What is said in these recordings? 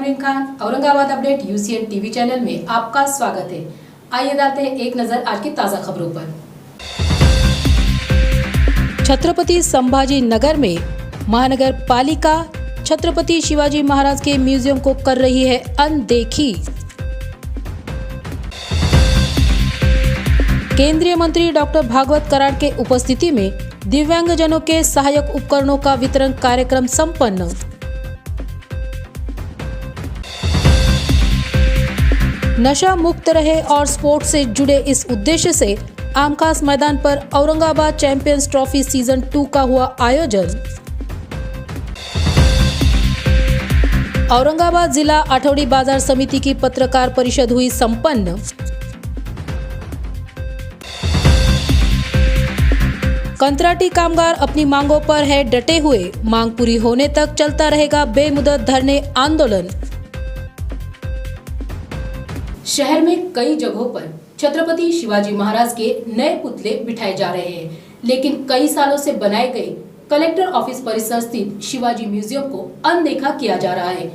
नवरीन Khan, Aurangabad update UCN TV channel में आपका स्वागत है। आइए डालते हैं एक नजर आज की ताजा खबरों पर। छत्रपति संभाजी नगर में महानगर पालिका छत्रपति शिवाजी महाराज के म्यूजियम को कर रही है अनदेखी। केंद्रीय मंत्री डॉक्टर भागवत कराड़ के उपस्थिति में दिव्यांगजनों के सहायक उपकरणों का वितरण कार्यक्रम संपन्न। नशा मुक्त रहे और स्पोर्ट्स से जुड़े इस उद्देश्य से आमखास मैदान पर औरंगाबाद चैंपियंस ट्रॉफी सीजन 2 का हुआ आयोजन। औरंगाबाद जिला आठवड़ी बाजार समिति की पत्रकार परिषद हुई संपन्न। कंत्राटी कामगार अपनी मांगों पर है डटे हुए, मांग पूरी होने तक चलता रहेगा बेमुदत धरने आंदोलन। शहर में कई जगहों पर छत्रपति शिवाजी महाराज के नए पुतले बिठाए जा रहे हैं, लेकिन कई सालों से बनाए गए कलेक्टर ऑफिस परिसर स्थित शिवाजी म्यूजियम को अनदेखा किया जा रहा है।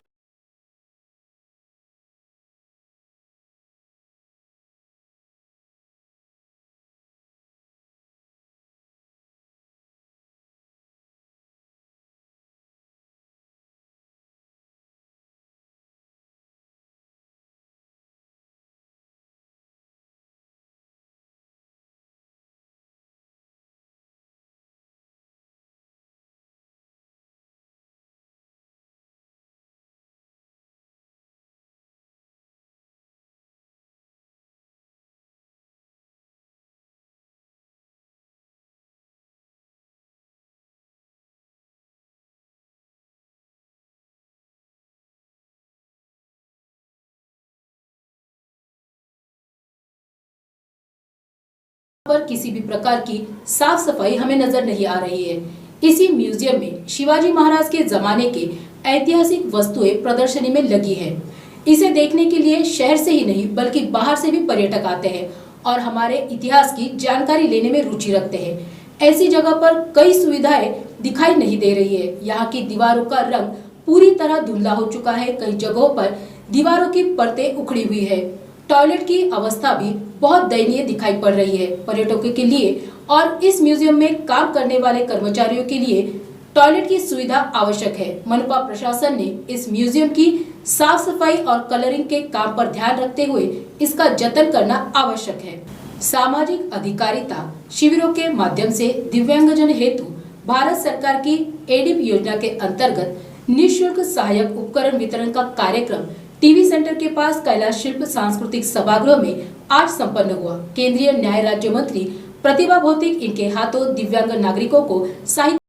पर किसी भी प्रकार की साफ सफाई हमें नजर नहीं आ रही है। इसी म्यूजियम में शिवाजी महाराज के जमाने के ऐतिहासिक वस्तुएं प्रदर्शनी में लगी है। इसे देखने के लिए शहर से ही नहीं बल्कि बाहर से भी पर्यटक आते हैं और हमारे इतिहास की जानकारी लेने में रुचि रखते हैं। ऐसी जगह पर कई सुविधाएं दिखाई नहीं दे रही है। यहाँ की दीवारों का रंग पूरी तरह धुंधला हो चुका है। कई जगहों पर दीवारों की परतें उखड़ी हुई है। टॉयलेट की अवस्था भी बहुत दयनीय दिखाई पड़ रही है। पर्यटकों के लिए और इस म्यूजियम में काम करने वाले कर्मचारियों के लिए टॉयलेट की सुविधा आवश्यक है। मनपा प्रशासन ने इस म्यूजियम की साफ सफाई और कलरिंग के काम पर ध्यान रखते हुए इसका जतन करना आवश्यक है। सामाजिक अधिकारिता शिविरों के माध्यम से दिव्यांगजन हेतु भारत सरकार की एडीप योजना के अंतर्गत निःशुल्क सहायक उपकरण वितरण का कार्यक्रम टीवी सेंटर के पास कैलाश शिल्प सांस्कृतिक सभागृह में आज संपन्न हुआ। केंद्रीय न्याय राज्य मंत्री प्रतिभा भौतिक इनके हाथों दिव्यांग नागरिकों को साहित्य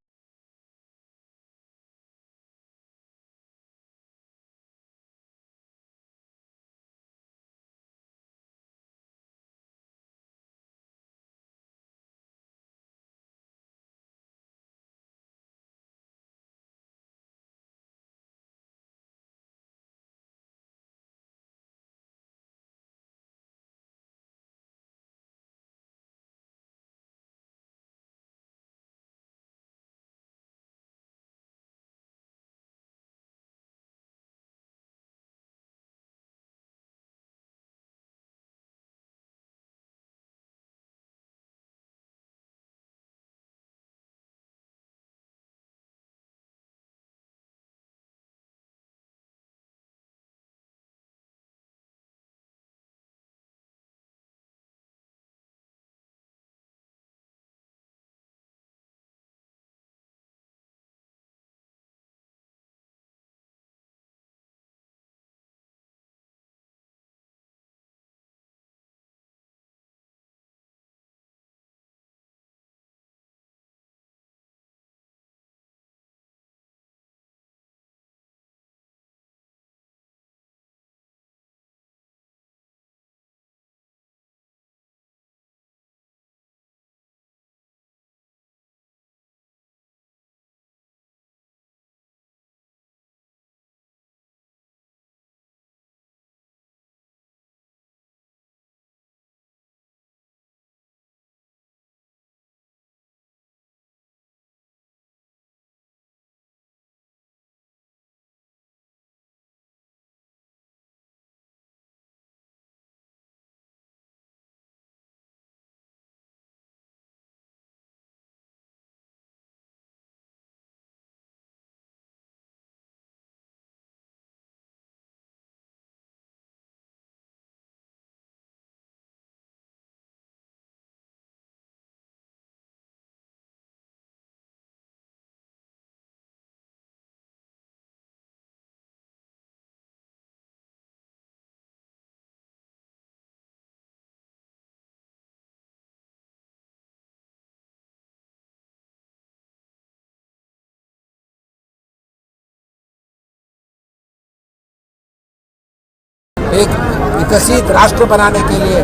एक विकसित राष्ट्र बनाने के लिए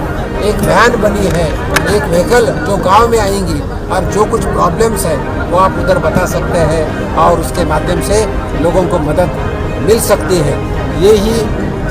एक वैन बनी है, एक व्हीकल जो गांव में आएंगी और जो कुछ प्रॉब्लम्स है वो आप उधर बता सकते हैं और उसके माध्यम से लोगों को मदद मिल सकती है। यही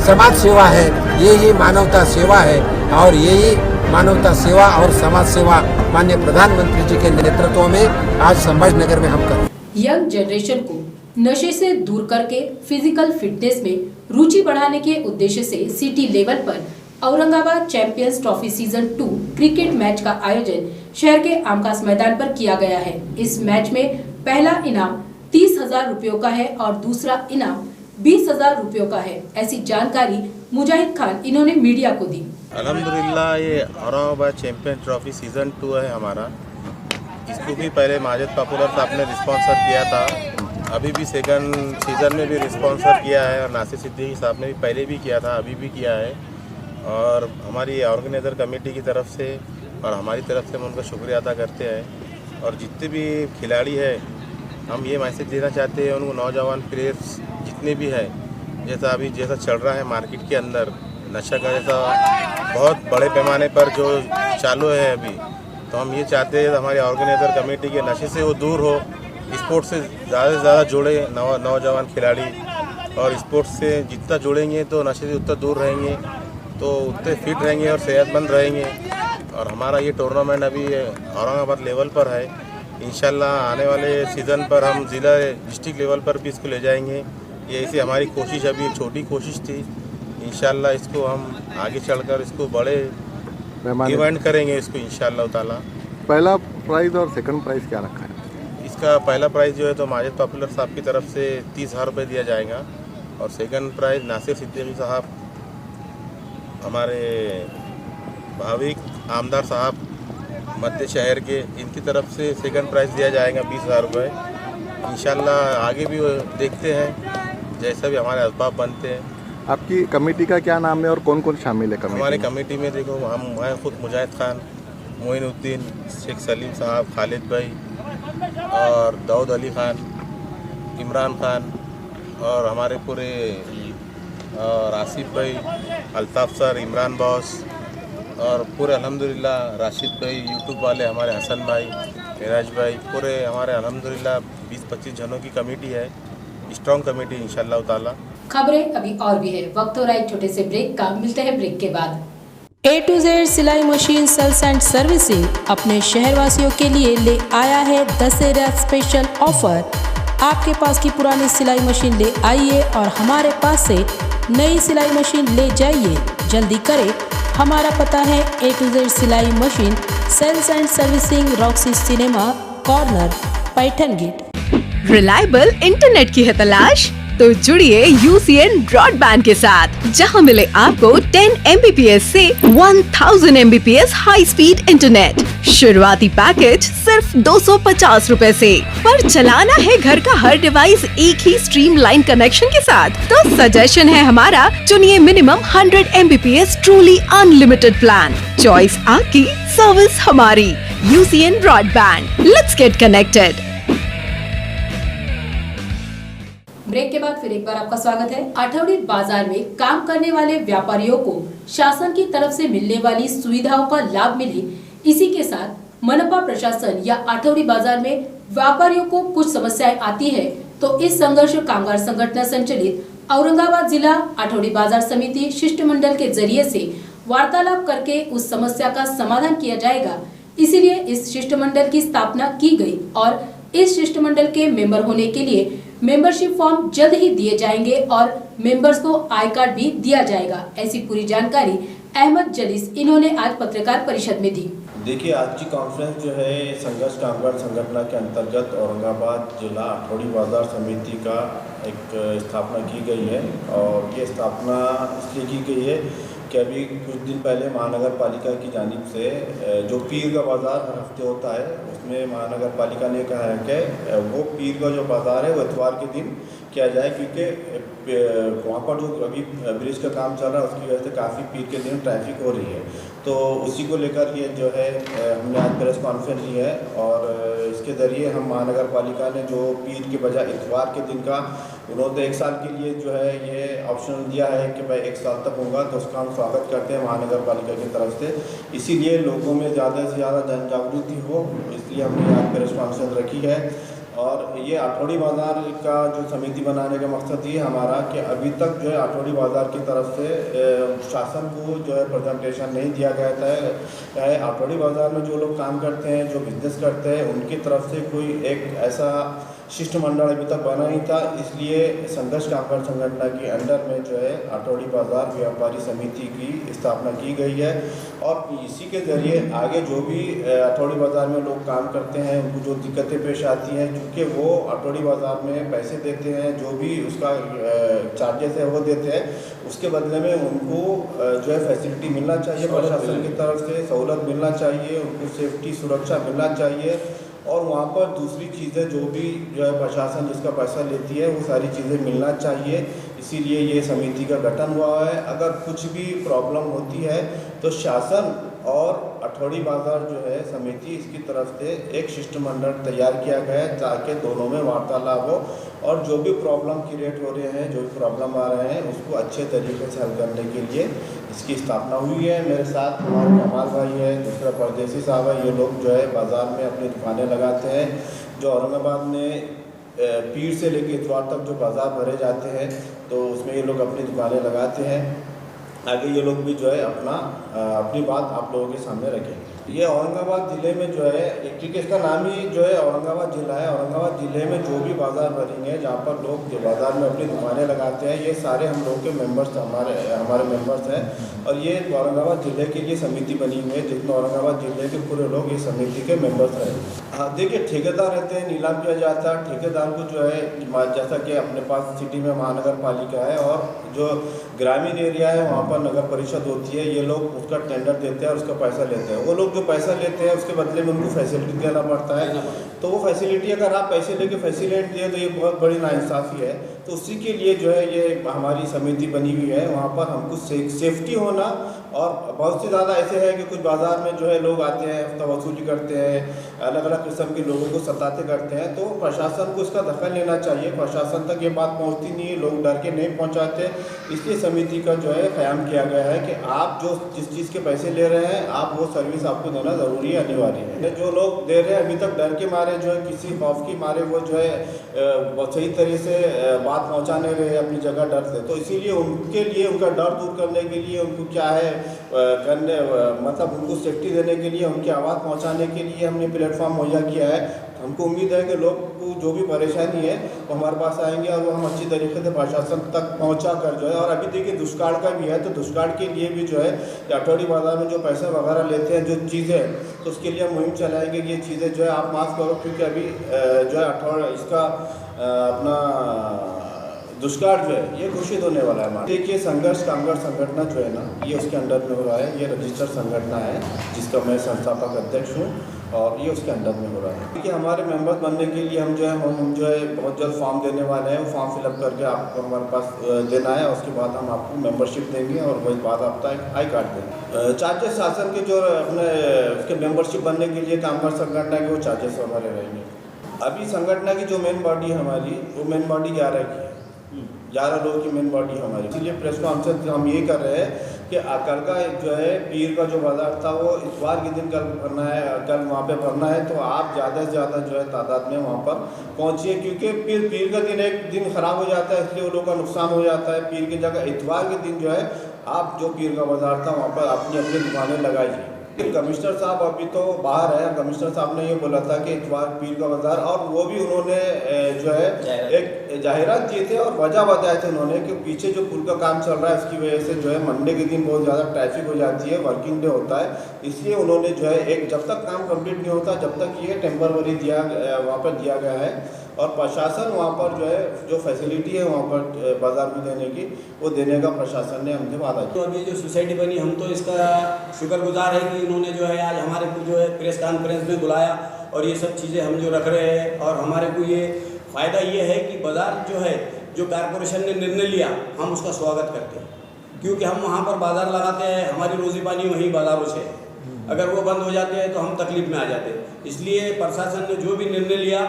समाज सेवा है, यही मानवता सेवा है और यही मानवता सेवा और समाज सेवा माननीय प्रधानमंत्री जी के नेतृत्व में आज संभाजीनगर में हम करें। यंग जनरेशन को नशे से दूर करके फिजिकल फिटनेस में रुचि बढ़ाने के उद्देश्य से सिटी लेवल पर Aurangabad champions trophy season 2 cricket match का आयोजन शहर के आमखास मैदान पर किया गया है। इस मैच में पहला इनाम 30,000 रुपयों का है और दूसरा इनाम 20,000 रुपयों का है। ऐसी जानकारी मुजाहिद खान इन्होंने मीडिया को दी। अल्हम्दुलिल्लाह ये औरंगाबाद चैंपियन ट्रॉफी सीज़न 2 है हमारा। इसको भी पहले माजिद पॉपुलर साहब ने रिस्पॉन्सर किया था, अभी भी सेकंड सीज़न में भी रिस्पॉन्सर किया है और नासिर सिद्दीकी साहब ने भी पहले भी किया था, अभी भी किया है। और हमारी ऑर्गेनाइज़र कमेटी की तरफ से और हमारी तरफ से हम उनका शुक्रिया अदा करते हैं। और जितने भी खिलाड़ी हैं हम ये मैसेज देना चाहते हैं उनको, नौजवान प्लेयर्स जितने भी हैं, जैसा चल रहा है मार्केट के अंदर नशा का जैसा बहुत बड़े पैमाने पर जो चालू है अभी, तो हम ये चाहते हैं हमारी ऑर्गेनाइज़र कमेटी के नशे से वो दूर हो, स्पोर्ट्स से ज़्यादा जुड़े नौजवान खिलाड़ी। और स्पोर्ट्स से जितना जुड़ेंगे तो नशे से उतना दूर रहेंगे, तो उतने फिट रहेंगे और सेहतमंद रहेंगे। और हमारा ये टूर्नामेंट अभी औरंगाबाद लेवल पर है, इंशाल्लाह आने वाले सीज़न पर हम ज़िला डिस्ट्रिक्ट लेवल पर भी इसको ले जाएंगे। ये ऐसी हमारी कोशिश, अभी एक छोटी कोशिश थी, इंशाल्लाह इसको हम आगे चलकर इसको बड़े इवेंट करेंगे इसको इंशाल्लाह ताला। पहला प्राइज़ और सेकंड प्राइज़ क्या रखा है? इसका पहला प्राइज़ जो है तो माजिद पॉपुलर साहब की तरफ से 30,000 रुपये दिया जाएगा और सेकंड प्राइज़ नासिर सिद्दीकी साहब, हमारे भाविक आमदार साहब मध्य शहर के, इनकी तरफ से सेकंड प्राइज़ दिया जाएगा 20,000 रुपये। इंशाल्लाह आगे भी देखते हैं जैसा भी हमारे असबाब बनते हैं। आपकी कमेटी का क्या नाम है और कौन कौन शामिल है कमेटी? हमारे कमेटी में देखो मैं खुद मुजाहिद खान, मोइनुद्दीन, शेख सलीम साहब, खालिद भाई और दाऊद अली खान, इमरान खान और हमारे पूरे और आसिफ भाई, अल्ताफ़ सर, इमरान बॉस और पूरे अल्हम्दुलिल्लाह राशिद भाई, यूट्यूब वाले हमारे हसन भाई, मिराज भाई, पूरे हमारे अल्हम्दुलिल्लाह 20-25 जनों की कमेटी है, स्ट्रॉन्ग कमेटी इंशाल्लाह ताला। खबरें अभी और भी है, वक्त हो रहा है छोटे से ब्रेक का, मिलते हैं ब्रेक के बाद। A to Z सिलाई मशीन सेल्स एंड सर्विसिंग अपने शहरवासियों के लिए ले आया है दशहरा स्पेशल ऑफर। आपके पास की पुरानी सिलाई मशीन ले आइए और हमारे पास से नई सिलाई मशीन ले जाइए, जल्दी करें। हमारा पता है A to Z सिलाई machine sales and servicing, Roxy cinema corner, Paithan gate. Reliable internet की है तलाश? तो जुड़िए UCN ब्रॉडबैंड के साथ, जहां मिले आपको 10 Mbps से 1000 Mbps हाई स्पीड इंटरनेट। शुरुआती पैकेज सिर्फ 250 रुपए से, पर चलाना है घर का हर डिवाइस एक ही स्ट्रीमलाइन कनेक्शन के साथ। तो सजेशन है हमारा, चुनिए minimum 100 Mbps truly unlimited plan. Choice आपकी, सर्विस हमारी। UCN broadband, let's get connected. Break के बाद फिर एक बार आपका स्वागत है। आठवड़ी बाजार में काम करने वाले व्यापारियों को शासन की तरफ से मिलने वाली सुविधाओं का लाभ मिले, इसी के साथ मनपा प्रशासन या आठवड़ी बाजार में व्यापारियों को कुछ समस्याएं आती है, तो इस संघर्ष कामगार संगठन संचालित औरंगाबाद जिला आठवड़ी बाजार समिति शिष्टमंडल के जरिए से वार्तालाप करके उस समस्या का समाधान किया जाएगा। इसीलिए इस शिष्टमंडल की स्थापना की गई और इस शिष्टमंडल के मेंबर होने के लिए मेंबरशिप फॉर्म जल्द ही दिए जाएंगे और मेंबर्स को आई कार्ड भी दिया जाएगा। ऐसी पूरी जानकारी अहमद जलीस इन्होंने आज पत्रकार परिषद में दी। देखिए, आज की कॉन्फ्रेंस जो है संघर्ष कामगार संगठन के अंतर्गत औरंगाबाद जिला आठवड़ी बाजार समिति का एक स्थापना की गई है। और ये स्थापना इसलिए की गई है कि अभी कुछ दिन पहले महानगर पालिका की जानिब से जो पीर का बाज़ार हर हफ्ते होता है, उसमें महानगर पालिका ने कहा है कि वो पीर का जो बाज़ार है वो इतवार के दिन किया जाए, क्योंकि वहाँ पर जो अभी ब्रिज का काम चल रहा है उसकी वजह से काफ़ी पीर के दिन ट्रैफिक हो रही है। तो उसी को लेकर ये जो है हमने आज प्रेस कॉन्फ्रेंस ली है और इसके ज़रिए हम महानगर पालिका ने जो पीर के बजाय इतवार के दिन का उन्होंने 1 साल के लिए जो है ये ऑप्शन दिया है कि भाई 1 साल तक होगा, तो उसका हम स्वागत करते हैं महानगर पालिका की तरफ से। इसीलिए लोगों में ज़्यादा से ज़्यादा जन जागृति हो, इसलिए हमने आज प्रेस कॉन्फ्रेंस रखी है। और ये आठौड़ी बाज़ार का जो समिति बनाने का मकसद ये हमारा कि अभी तक जो है आठौड़ी बाज़ार की तरफ से शासन को जो है प्रेजेंटेशन नहीं दिया गया था। आठौड़ी बाज़ार में जो लोग काम करते हैं, जो बिजनेस करते हैं, उनकी तरफ से कोई एक ऐसा शिष्टमंडल अभी तक बना नहीं था। इसलिए संघर्ष कामगार संगठन के अंडर में जो है आठौड़ी बाज़ार व्यापारी समिति की स्थापना की गई है और इसी के ज़रिए आगे जो भी आठौड़ी बाज़ार में लोग काम करते हैं उनको जो दिक्कतें पेश आती हैं, क्योंकि वो आठौड़ी बाज़ार में पैसे देते हैं, जो भी उसका चार्जेस है वो देते हैं, उसके बदले में उनको जो है फैसिलिटी मिलना चाहिए, प्रशासन की तरफ से सहूलत मिलना चाहिए, उनको सेफ्टी सुरक्षा मिलना चाहिए। और वहाँ पर दूसरी चीज़ें जो भी जो है प्रशासन जिसका पैसा लेती है वो सारी चीज़ें मिलना चाहिए। इसीलिए ये समिति का गठन हुआ है। अगर कुछ भी प्रॉब्लम होती है तो शासन और आठौड़ी बाज़ार जो है समिति इसकी तरफ से एक शिष्टमंडल तैयार किया गया है ताकि दोनों में वार्तालाप हो और जो भी प्रॉब्लम क्रिएट हो रहे हैं, जो भी प्रॉब्लम आ रहे हैं, उसको अच्छे तरीके से हल करने के लिए इसकी स्थापना हुई है। मेरे साथ हमारे कमाल भाई है, दूसरा परदेसी साहब है। ये लोग जो है बाज़ार में अपनी दुकानें लगाते हैं। जो औरंगाबाद में पीर से लेकर इतवार तक जो बाज़ार भरे जाते हैं तो उसमें ये लोग अपनी दुकानें लगाते हैं। आगे ये लोग भी जो है अपनी बात आप लोगों के सामने रखेंगे। ये औरंगाबाद ज़िले में जो है क्योंकि इसका नाम ही जो है औरंगाबाद ज़िला है। औरंगाबाद ज़िले में जो भी बाज़ार भरेंगे, जहाँ पर लोग जो बाज़ार में अपनी दुकानें लगाते हैं, ये सारे हम लोग के मेंबर्स हमारे मेंबर्स हैं और ये औरंगाबाद ज़िले के लिए समिति बनी हुई है जिसमें औरंगाबाद ज़िले के पूरे लोग ये समिति के मेंबर्स हैं। हाँ देखिए, ठेकेदार रहते हैं, नीलाम किया जाता है। ठेकेदार को जो है जैसा कि अपने पास सिटी में महानगर पालिका है और जो ग्रामीण एरिया है वहाँ पर नगर परिषद होती है, ये लोग उसका टेंडर देते हैं और उसका पैसा लेते हैं। वो लोग जो पैसा लेते हैं उसके बदले में उनको फैसिलिटी देना पड़ता है। तो वो फैसिलिटी अगर आप पैसे लेके फैसिलिटी दें तो ये बहुत बड़ी नाइंसाफ़ी है। तो उसी के लिए जो है ये हमारी समिति बनी हुई है। वहाँ पर हमको सेफ्टी होना और बहुत से ज़्यादा ऐसे है कि कुछ बाज़ार में जो है लोग आते हैं, हफ्ता वसूली करते हैं, अलग अलग किस्म के लोगों को सताते करते हैं। तो प्रशासन को इसका दखल लेना चाहिए। प्रशासन तक ये बात पहुंचती नहीं है, लोग डर के नहीं पहुंचाते। इसलिए समिति का जो है क़याम किया गया है कि आप जो जिस चीज़ के पैसे ले रहे हैं आप वो सर्विस आपको देना ज़रूरी है, अनिवार्य है। जो लोग दे रहे हैं अभी तक डर के मारे जो है, किसी खौफ के मारे वो जो है सही तरीके से बात पहुँचाने रहे अपनी जगह डर से। तो इसीलिए उनके लिए उनका डर दूर करने के लिए उनको क्या है करने मतलब उनको सेफ्टी देने के लिए, उनकी आवाज़ पहुंचाने के लिए हमने प्लेटफॉर्म मुहैया किया है। हमको उम्मीद है कि लोग को जो भी परेशानी है वो हमारे पास आएंगे और वो हम अच्छी तरीके से प्रशासन तक पहुंचा कर जो है। और अभी देखिए दुष्काल का भी है, तो दुष्काल के लिए भी जो है आठौड़ी बाज़ार में जो पैसा वगैरह लेते हैं जो चीज़ें, तो उसके लिए हम मुहिम चलाएँगे कि ये चीज़ें जो है आप माफ़ करो, क्योंकि अभी जो है इसका अपना दुष्काल जो है ये घोषित होने वाला है। देखिए, संघर्ष कामगार संगठन जो है ना, ये उसके अंडर में हो रहा है। ये रजिस्टर्ड संगठन है जिसका मैं संस्थापक अध्यक्ष हूँ और ये उसके अंडर में हो रहा है। देखिए, हमारे मेंबर्स बनने के लिए हम जो है बहुत जल्द फॉर्म देने वाले हैं। वो फॉर्म फिलअप करके आपको हमारे पास देना है। उसके बाद हम आपको मेंबरशिप देंगे और वही बाद आपका आई कार्ड देंगे। चार्जेस शासन के जो अपने उसके मेंबरशिप बनने के लिए कामगार संगठन के वो चार्जेस हमारे रहेंगे। अभी संगठन की जो मेन बॉडी है हमारी, वो मेन बॉडी 11 की है, 11 लोगों की मेन बॉडी हमारी। इसलिए प्रेस कॉन्फ्रेंस हम ये कर रहे हैं कि कल का जो है पीर का जो बाज़ार था वो इतवार के दिन कल भरना है, कल वहाँ पे भरना है। तो आप ज़्यादा से ज़्यादा जो है तादाद में वहाँ पर पहुँचिए, क्योंकि पीर का दिन एक दिन ख़राब हो जाता है, इसलिए वो लोगों का नुकसान हो जाता है। पीर की जगह इतवार के दिन जो है आप जो पीर का बाज़ार था वहाँ पर अपनी अपनी दुकानें लगाइए। कमिश्नर साहब अभी तो बाहर है। कमिश्नर साहब ने ये बोला था कि इतवार पीर का बाज़ार, और वो भी उन्होंने जो है एक जाहिरात दिए थे और वजह बताए थे उन्होंने कि पीछे जो पुल का काम चल रहा है उसकी वजह से जो है मंडे के दिन बहुत ज़्यादा ट्रैफिक हो जाती है, वर्किंग डे होता है। इसलिए उन्होंने जो है एक जब तक काम कंप्लीट नहीं होता जब तक ये टेम्पररी वहाँ पर दिया गया है। और प्रशासन वहाँ पर जो है जो फैसिलिटी है वहाँ पर बाज़ार में देने की, वो देने का प्रशासन ने हमसे वादा किया। तो अभी जो सोसाइटी बनी, हम तो इसका शुक्रगुजार है कि इन्होंने जो है आज हमारे को जो है प्रेस कॉन्फ्रेंस में बुलाया और ये सब चीज़ें हम जो रख रहे हैं। और हमारे को ये फ़ायदा ये है कि बाज़ार जो है जो कारपोरेशन ने निर्णय लिया हम उसका स्वागत करते हैं, क्योंकि हम वहाँ पर बाज़ार लगाते हैं, हमारी रोज़ी पानी वहीं बाज़ारों से है। अगर वो बंद हो जाते हैं तो हम तकलीफ में आ जाते हैं। इसलिए प्रशासन ने जो भी निर्णय लिया,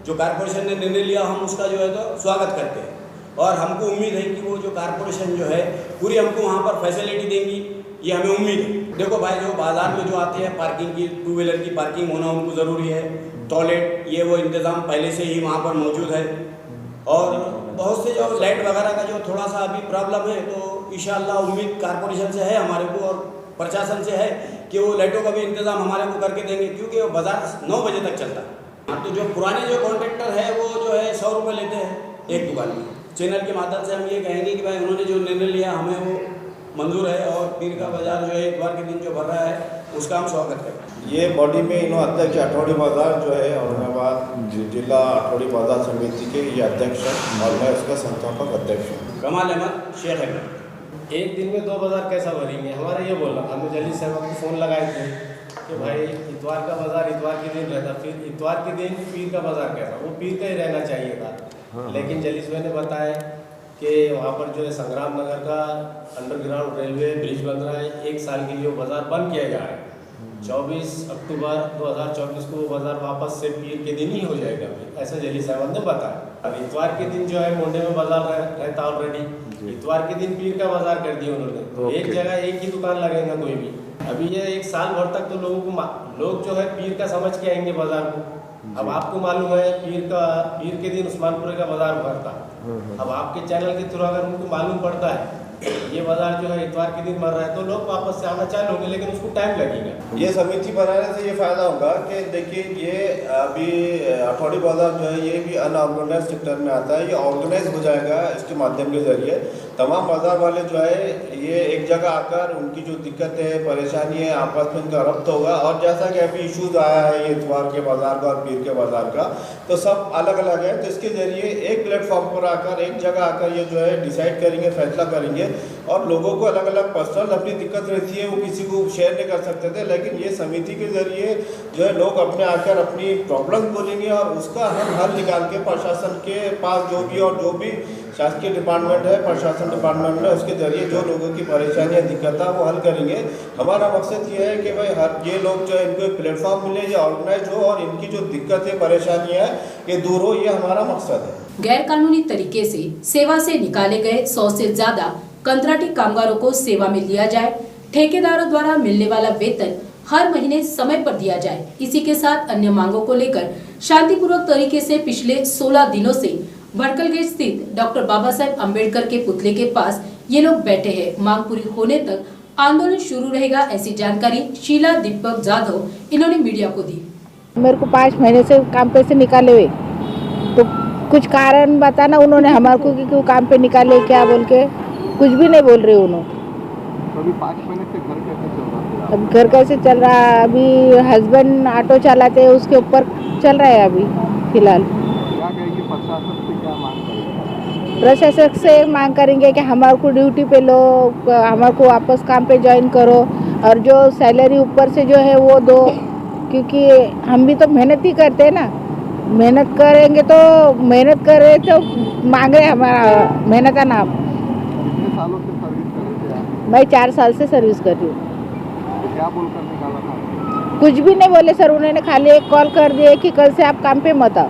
जो कारपोरेशन ने निर्णय लिया, हम उसका जो है तो स्वागत करते हैं। और हमको उम्मीद है कि वो जो कारपोरेशन जो है पूरी हमको वहाँ पर फैसिलिटी देंगी, ये हमें उम्मीद है। देखो भाई, जो बाज़ार में जो आते हैं पार्किंग की, 2 व्हीलर की पार्किंग होना उनको ज़रूरी है, टॉयलेट ये वो इंतज़ाम पहले से ही वहाँ पर मौजूद है। और बहुत से जो लाइट वगैरह का जो थोड़ा सा अभी प्रॉब्लम है, तो इंशाअल्लाह उम्मीद कारपोरेशन से है हमारे को और प्रशासन से है कि वो लाइटों का भी इंतज़ाम हमारे को करके देंगे, क्योंकि वो बाज़ार 9 बजे तक चलता है। तो जो पुराने जो कॉन्ट्रैक्टर है वो जो है 100 रुपये लेते हैं एक दुकान में। चैनल के माध्यम से हम ये कहेंगे कि भाई उन्होंने जो निर्णय लिया हमें वो मंजूर है, और पीर का बाज़ार जो है इतवार के दिन जो भर रहा है उसका हम स्वागत करते हैं। ये बॉडी में इन्हों अध्यक्ष आठवड़ी बाज़ार जो है औरंगाबाद जिला आठवड़ी बाज़ार समिति के ये अध्यक्ष हैं और मैं उसका संस्थापक अध्यक्ष हूँ। कमाल अहमद, शेख अहमद। एक दिन में 2 बाज़ार कैसा भरेंगे? हमारा ये बोलना था। हमने जल्दी साहब को फ़ोन लगाए थे कि भाई इतवार का बाज़ार इतवार के दिन रहता, फिर इतवार के दिन पीर का बाज़ार कैसा? वो पीर का ही रहना चाहिए था। लेकिन जलीस भाई ने बताया कि वहाँ पर जो है संग्राम नगर का अंडरग्राउंड रेलवे ब्रिज बन रहा है, 1 साल के लिए वो बाज़ार बंद किया जा रहा है। 24 अक्टूबर 2024 को वो बाज़ार वापस से पीर के दिन ही हो जाएगा, ऐसा जली साहब ने बताया। अब इतवार के दिन जो है मोंडे में बाज़ार रहता ऑलरेडी, इतवार के दिन पीर का बाज़ार कर दिया उन्होंने। एक जगह एक ही दुकान लगेगा कोई भी। अभी ये 1 साल भर तक तो लोग जो है पीर का समझ के आएंगे बाज़ार को। अब आपको मालूम है पीर के दिन उस्मानपुरे का बाज़ार भरता। अब आपके चैनल के थ्रू अगर उनको मालूम पड़ता है ये बाज़ार जो है इतवार के दिन मर रहा है, तो लोग वापस से आना चालू होंगे, लेकिन उसको टाइम लगेगा। ये समिति बनाने से ये फ़ायदा होगा कि देखिए, ये अभी आठवड़ी बाज़ार जो है ये भी अनऑर्गेनाइज सेक्टर में आता है, ये ऑर्गेनाइज हो जाएगा इसके माध्यम के ज़रिए। तमाम बाज़ार वाले जो है ये एक जगह आकर उनकी जो दिक्कतें है, परेशानी है, आपस में इनका रब्त होगा। और जैसा कि अभी इशूज़ आया है ये इतवार के बाज़ार का और पीर के बाज़ार का, तो सब अलग अलग है। तो इसके ज़रिए एक प्लेटफॉर्म पर आकर, एक जगह आकर ये जो है डिसाइड करेंगे, फैसला करेंगे। और लोगों को अलग अलग पर्सनल अपनी दिक्कत रहती है, वो किसी को शेयर नहीं कर सकते थे, लेकिन ये समिति के ज़रिए जो है लोग अपने आकर अपनी प्रॉब्लम बोलेंगे और उसका हम हल निकाल के प्रशासन के पास जो भी शासकीय डिपार्टमेंट है, प्रशासन डिपार्टमेंट है, उसके ज़रिए जो लोगों की परेशानियाँ दिक्कत है वो हल करेंगे। हमारा मकसद ये है कि भाई हर ये लोग जो है इनको एक प्लेटफॉर्म मिले, ये ऑर्गेनाइज हो और इनकी जो दिक्कतें परेशानियाँ है ये दूर हो, ये हमारा मकसद है। गैर कानूनी तरीके से सेवा से निकाले गए 100 से ज्यादा कंत्राटी कामगारों को सेवा में लिया जाए। ठेकेदारों द्वारा मिलने वाला वेतन हर महीने समय पर दिया जाए। इसी के साथ अन्य मांगों को लेकर शांतिपूर्वक तरीके से पिछले 16 दिनों से भटकल गेट स्थित डॉक्टर बाबा साहेब अम्बेडकर के पुतले के पास ये लोग बैठे हैं। मांग पूरी होने तक आंदोलन शुरू रहेगा, ऐसी जानकारी शीला दीपक जाधव इन्होंने मीडिया को दी। मेरे को 5 महीने से काम पे से निकाले हुए, तो कुछ कारण बताना उन्होंने हमारे को कि क्यों काम पे निकाले, क्या बोल के कुछ भी नहीं बोल रहे उन्होंने। अभी 5 महीने से घर कैसे चल रहा है? अब घर कैसे चल रहा है? अभी हस्बैंड ऑटो चलाते हैं, उसके ऊपर चल रहा है अभी फिलहाल। क्या कहेंगे, प्रशासन से क्या मांग करेंगे? प्रशासन से मांग करेंगे कि हमारे को ड्यूटी पे लो, हमारे को वापस काम पे ज्वाइन करो और जो सैलरी ऊपर से जो है वो दो, क्योंकि हम भी तो मेहनत ही करते हैं ना। मेहनत करेंगे तो मेहनत कर रहे तो मांग रहे हमारा मेहनत का नाम। कितने सालों से सर्विस कर रहे थे आप? मैं 4 साल से सर्विस कर रही हूँ। तो क्या बोलकर निकाला था? कुछ भी नहीं बोले सर, उन्होंने खाली एक कॉल कर दिया कि कल से आप काम पे मत आओ।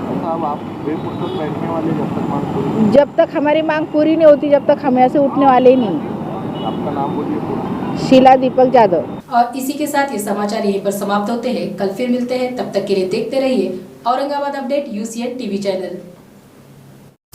ऐसा अब आप बेफुर्सत बैठने वाले जब तक मांग पूरी? जब तक हमारी मांग पूरी नहीं होती, जब तक हम यहाँ से उठने वाले ही नहीं। आपका नाम बोलिए पूरा। शीला दीपक जाधव। और इसी के साथ ये समाचार यहीं पर समाप्त होते हैं। कल फिर मिलते हैं, तब तक के लिए देखते रहिए Aurangabad update UCN TV channel.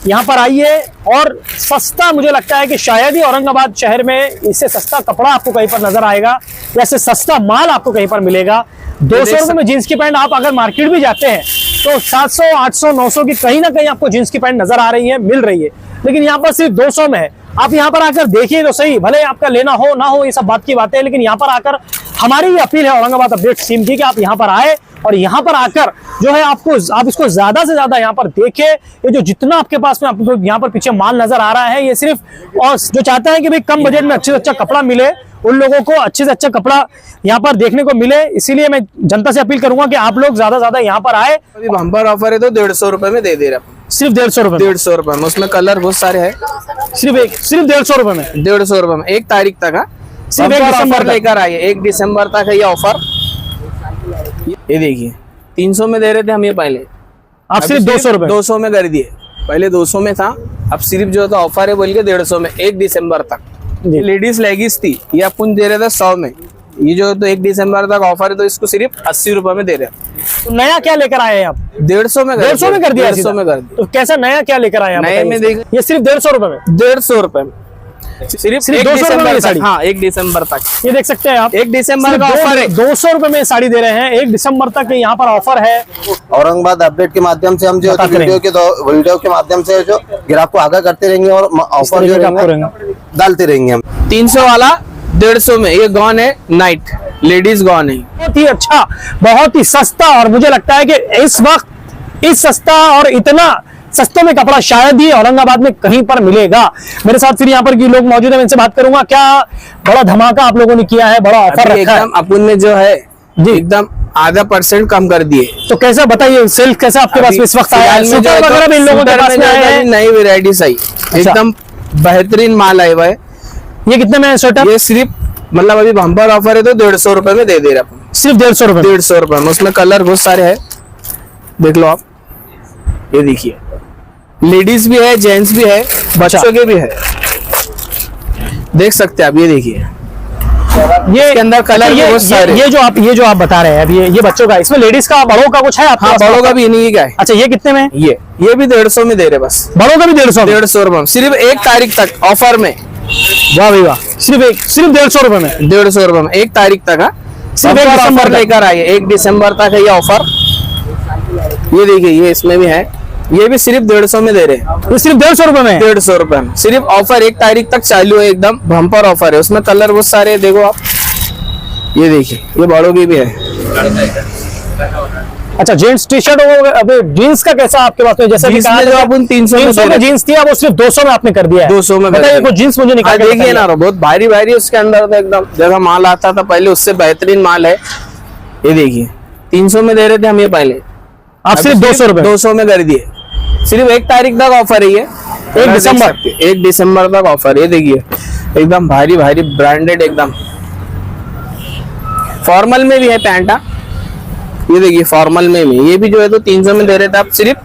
यहाँ पर आइए और सस्ता, मुझे लगता है कि शायद ही औरंगाबाद शहर में इससे सस्ता कपड़ा आपको कहीं पर नजर आएगा, जैसे सस्ता माल आपको कहीं पर मिलेगा। 200 रुपए में जींस की पैंट आप अगर मार्केट भी जाते हैं तो 700, 800, 900 की कहीं ना कहीं आपको जींस की पैंट नजर आ रही है, मिल रही है, लेकिन यहाँ पर सिर्फ 200 में है। आप यहाँ पर आकर देखिए तो सही, भले आपका लेना हो ना हो, ये सब बात की बातें है, लेकिन यहाँ पर आकर हमारी ये अपील है औरंगाबाद अपडेट टीम की कि आप यहाँ पर आए और यहाँ पर आकर जो है आप इसको ज्यादा से ज्यादा यहाँ पर देखें। ये जो जितना आपके पास में आपको यहाँ पर पीछे माल नजर आ रहा है, ये सिर्फ और जो चाहता है कि भाई कम बजट में अच्छे से अच्छा कपड़ा मिले, उन लोगों को अच्छे से अच्छा कपड़ा यहाँ पर देखने को मिले। इसीलिए मैं जनता से अपील करूंगा कि आप लोग ज्यादा से ज्यादा यहाँ पर आए। अभी बम्पर ऑफर है तो 150 रुपए में दे रहा सिर्फ 150 रुपए में? 150 रुपए में, उसमें कलर बहुत सारे हैं। सिर्फ 150 रुपए में? 150 रुपए में, 1 तारीख तक है। सिर्फ 1 दिसंबर लेकर आइए, 1 दिसंबर तक है ये ऑफर। ये देखिए 300 में दे रहे थे हम ये पहले, आप सिर्फ 200 रुपए 200 में कर दिए। पहले 200 में था, अब सिर्फ जो था ऑफर है बोल के 150 में 1 दिसंबर तक। लेडीज लेगिस थी, ये अपन दे रहे थे 100 में। ये जो तो 1 दिसंबर तक ऑफर है तो इसको सिर्फ 80 रुपए में दे रहे हैं। तो नया क्या लेकर आए हैं आप? 150 में 150 में कर दिया? 150 में कर दिया। तो कैसा नया क्या लेकर आए हैं? नए में देख, ये सिर्फ 150 रुपए में? 150 रुपए में सिर्फ 1 दिसंबर तक। हाँ 1 दिसंबर तक ये देख सकते हैं आप, 1 दिसंबर का ऑफर है। 200 रुपए में साड़ी दे रहे हैं, 1 दिसंबर तक यहाँ पर ऑफर है। औरंगाबाद अपडेट के माध्यम से हम जो वीडियो के माध्यम से जो ग्राहक को आगाह करते रहेंगे और ऑफर जो डालते रहेंगे। हम 300 वाला 150 में, ये गॉन है नाइट, लेडीज गॉन है। बहुत ही अच्छा, बहुत ही सस्ता, और मुझे लगता है कि इस वक्त इस सस्ता और इतना सस्ते में कपड़ा शायद ही औरंगाबाद में कहीं पर मिलेगा। मेरे साथ फिर यहाँ पर की लोग मौजूद है, मैं इनसे बात करूंगा। क्या बड़ा धमाका आप लोगों ने किया है, बड़ा ऑफर रखा है? अपन ने जो है एकदम आधा % कम कर दिए। तो कैसा बताइए, सेल कैसा आपके पास इस वक्त आया है? स्वेटर वगैरह भी इन लोगों के पास में आया है? नई वेराइटीज आई, एकदम बेहतरीन माल आया हुआ है। ये कितने में है स्वेटर? ये सिर्फ मतलब अभी बम्पर ऑफर है तो 150 रुपए में दे रहे अपन। सिर्फ 150 रुपए? 150 रुपए में, उसमें कलर बहुत सारे हैं, देख लो आप। ये देखिए लेडीज भी है, जेंट्स भी है, बच्चों के भी है, देख सकते हैं आप। ये देखिए ये इसके अंदर कलर बहुत सारे। ये जो आप बता रहे हैं अभी, ये बच्चों का, इसमें लेडीज का बड़ों का कुछ है आपके हाँ, पास? बड़ों का भी इन्हीं का है। अच्छा, ये कितने में? ये भी 150 में दे रहे, बस बड़ों का भी 150 रुपए में, सिर्फ 1 तारीख तक ऑफर में। वाह भाई वाह, सिर्फ 150 रुपए में? 150 रुपए में, 1 तारीख तक है। सिर्फ 1 दिसंबर लेकर आइए, 1 दिसंबर तक है ये ऑफर। ये देखिए, ये इसमें भी है, ये भी सिर्फ 150 में दे रहे हैं। ये सिर्फ 150 रुपए में? 150 रुपए में, सिर्फ ऑफर 1 तारीख तक चालू है, एकदम बम्पर ऑफर है। उसमें कलर बहुत सारे, देखो आप। ये देखिए, ये बड़ों की भी है। अच्छा, जीन्स टी शर्ट हो, अभी जीन्स का कैसा आपके पास में? जैसे कि कहा जो अपन 300 में जीन्स थी, अब वो सिर्फ 200 में आपने कर दिया है। 200 में बताइए, कुछ जीन्स मुझे निकाल के देखिए ना, बहुत भारी भारी उसके अंदर तो एकदम जैसा माल आता था पहले, उससे बेहतरीन माल है। ये देखिए 300 में दे रहे थे हम ये पहले, आप सिर्फ 200 रुपए 200 में कर दिए। सिर्फ 1 तारीख तक ऑफर है ये, 1 दिसंबर तक ऑफर। ये देखिए एकदम भारी भारी ब्रांडेड, एकदम फॉर्मल में भी है पैंटा। ये देखिए फॉर्मल में भी, ये भी जो है तो 300 में दे रहे थे, आप सिर्फ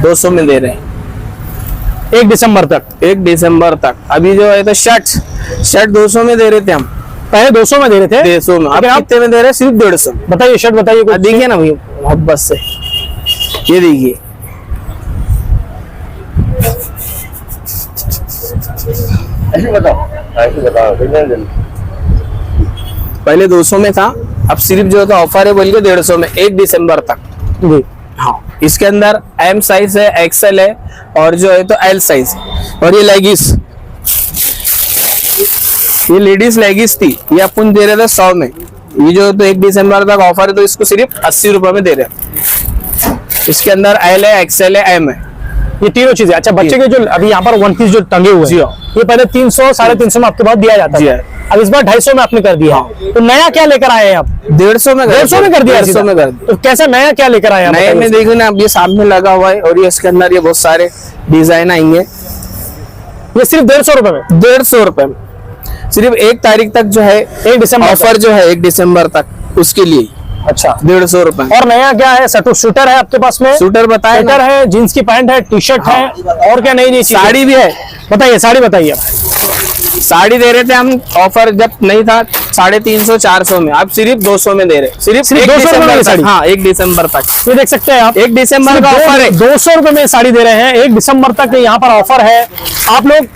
200 में दे रहे हैं 1 दिसंबर तक। 1 दिसंबर तक। अभी जो है तो शर्ट 200 में दे रहे थे हम, पहले 200 में दे रहे थे, 200 में। अब कितने में दे रहे हैं? सिर्फ 150। बताइए शर्ट, बताइए कुछ। देखिए ना भैया मोहब्बत से, ये देखिए पहले 200 में था, अब सिर्फ जो था ऑफर है बोल के 150 में 1 दिसंबर तक। जी हाँ, इसके अंदर M साइज है, XL है, और जो है तो L साइज। और ये लेगिस, ये लेडीज लेगिस थी, ये अपन दे रहे थे 100 में। ये जो तो 1 दिसंबर तक ऑफर है तो इसको सिर्फ 80 रुपए में दे रहे हैं। इसके अंदर L है, XL है, M है, ये तीनों चीजें। अच्छा, बच्चे के जो अभी यहाँ पर 1 पीस जो टंगे हुए हैं, ये पहले 300 350 में आपके पास दिया जाता है, अब इस बार 250 में आपने कर दिया। तो नया क्या लेकर आए हैं आप? 150 में, 150 में कर दिया। 150 में कर दिया। तो कैसा नया क्या लेकर आए हैं? नए में देखो ना, अब ये सामने लगा हुआ है, और ये इसके अंदर ये बहुत सारे डिजाइन आएंगे। ये सिर्फ 150 रुपए में? 150 रुपए में, सिर्फ 1 तारीख तक जो है, 1 दिसंबर ऑफर जो है 1 दिसंबर तक, उसके लिए। अच्छा, 150 रुपए। और नया क्या है? शूटर है आपके पास में? शूटर बताए, शूटर है, जींस की पैंट है, टी शर्ट है, और क्या नई नई साड़ी भी है? बताइए, साड़ी बताइए। साड़ी दे रहे थे हम ऑफर जब नहीं था 350 400 में, अब सिर्फ 200 में दे रहे, सिर्फ 200 रुपए में। हाँ, 1 दिसंबर तक। ये देख सकते हैं आप, 1 दिसंबर का ऑफर है, 200 रुपए में साड़ी दे रहे हैं, 1 दिसंबर तक यहाँ पर ऑफर है। आप लोग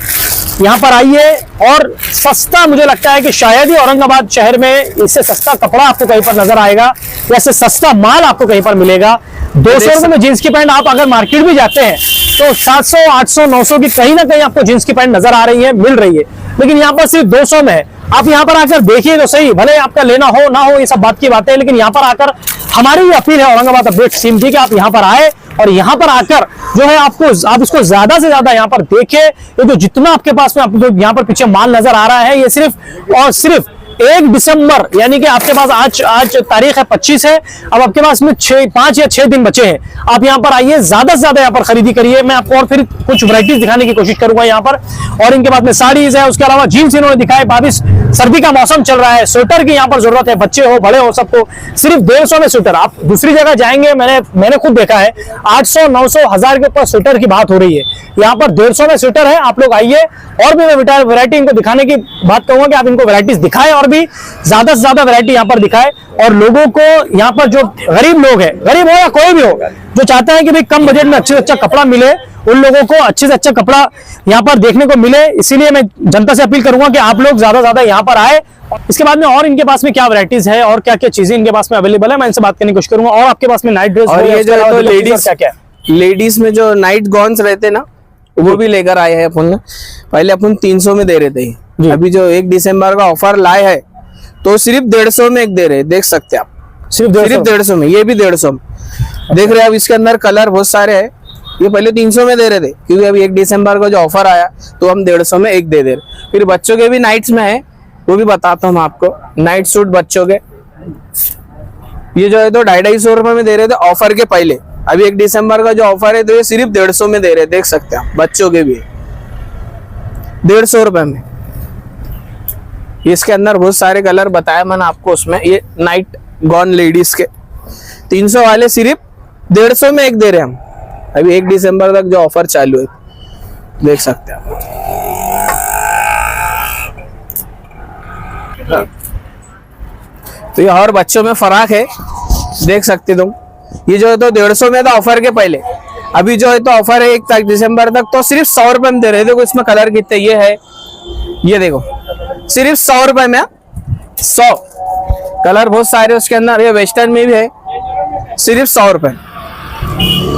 यहाँ पर आइए, और सस्ता, मुझे लगता है कि शायद ही औरंगाबाद शहर में इससे सस्ता कपड़ा आपको कहीं पर नजर आएगा, या इससे सस्ता माल आपको कहीं पर मिलेगा। 200 रुपए में जींस की पैंट, आप अगर मार्केट भी जाते हैं तो 700 800 900 की कहीं ना कहीं आपको जींस की पैंट नजर आ रही है, मिल रही है, लेकिन यहाँ पर सिर्फ 200 में है। आप यहाँ पर आकर देखिए तो सही, भले आपका लेना हो ना हो, ये सब बात की बात है, लेकिन यहाँ पर आकर हमारी ये अपील है औरंगाबाद अपडेट टीम की, कि आप यहाँ पर आए और यहाँ पर आकर जो है आप इसको ज्यादा से ज्यादा यहाँ पर देखें। ये तो जितना आपके पास में आपको यहाँ पर पीछे माल नजर आ रहा है, ये सिर्फ और सिर्फ 1 दिसंबर यानी कि आपके पास आज तारीख है 25 है, अब आपके पास में 5 या 6 दिन बचे हैं। आप यहाँ पर आइए, ज्यादा से ज्यादा यहाँ पर खरीदी करिए। मैं आपको और फिर कुछ वैरायटीज दिखाने की कोशिश करूंगा यहाँ पर। और इनके बाद में साड़ीज है, उसके अलावा जीन्स इन्होंने दिखाए। 22 सर्दी का मौसम चल रहा है, स्वेटर की यहाँ पर जरूरत है, बच्चे हो बड़े हो सबको। सिर्फ 150 में स्वेटर। आप दूसरी जगह जाएंगे, मैंने खुद देखा है 800, 900, 1000 के ऊपर स्वेटर की बात हो रही है। यहाँ पर 150 में स्वेटर है। आप लोग आइए, और भी मैं वैरायटी इनको दिखाने की बात कहूंगा कि आप इनको वैरायटीज दिखाएं और भी ज्यादा से ज्यादा वैरायटी यहाँ पर दिखाएं। और लोगों को यहाँ पर जो गरीब लोग हैं, गरीब हो या कोई भी हो, जो चाहते हैं कि भाई कम बजट में अच्छे से अच्छा कपड़ा मिले, उन लोगों को अच्छे से अच्छा कपड़ा यहाँ पर देखने को मिले। इसीलिए मैं जनता से अपील करूंगा कि आप लोग ज्यादा ज्यादा यहाँ पर आए। इसके बाद में और इनके पास में क्या वैरायटीज है और क्या क्या चीजें इनके पास में अवेलेबल है, मैं इनसे बात करने की कोशिश करूंगा। और आपके पास में नाइट ड्रेस और ये जो है तो क्या लेडीज में जो नाइट गॉन्स रहते ना, वो भी लेकर आए हैं अपन। पहले अपन 300 में दे रहे थे, अभी जो 1 दिसंबर का ऑफर लाए है तो सिर्फ 150 में एक दे रहे, देख सकते हैं आप। सिर्फ 150 में, ये भी 150 में देख रहे हैं। अब इसके अंदर कलर बहुत सारे हैं। ये पहले 300 में दे रहे थे, क्योंकि अभी 1 दिसंबर का जो ऑफर आया तो हम 150 में एक दे रहे। फिर बच्चों के भी नाइट्स में है, वो भी बताता हूँ आपको। नाइट सूट बच्चों के ये जो है तो 250 रुपए में दे रहे थे ऑफर के पहले। अभी 1 दिसंबर का जो ऑफर है तो ये सिर्फ 150 में दे रहे, देख सकते हैं। बच्चों के भी 150 रुपए में। इसके अंदर बहुत सारे कलर बताया मैंने आपको उसमें। ये नाइट गॉन लेडीज के 300 वाले सिर्फ 150 में एक दे रहे हैं हम। अभी 1 दिसंबर तक जो ऑफर चालू है, देख सकते हैं आप। तो ये और बच्चों में फराक है, देख सकते तुम। ये जो है तो 150 में था ऑफर के पहले, अभी जो है तो ऑफर है 1 दिसंबर तक तो सिर्फ 100 रुपए में दे रहे। देखो इसमें कलर कितने ये है, ये देखो सिर्फ 100 रुपए में। 100 कलर बहुत सारे उसके अंदर। ये वेस्टर्न में भी है, सिर्फ 100 रुपए।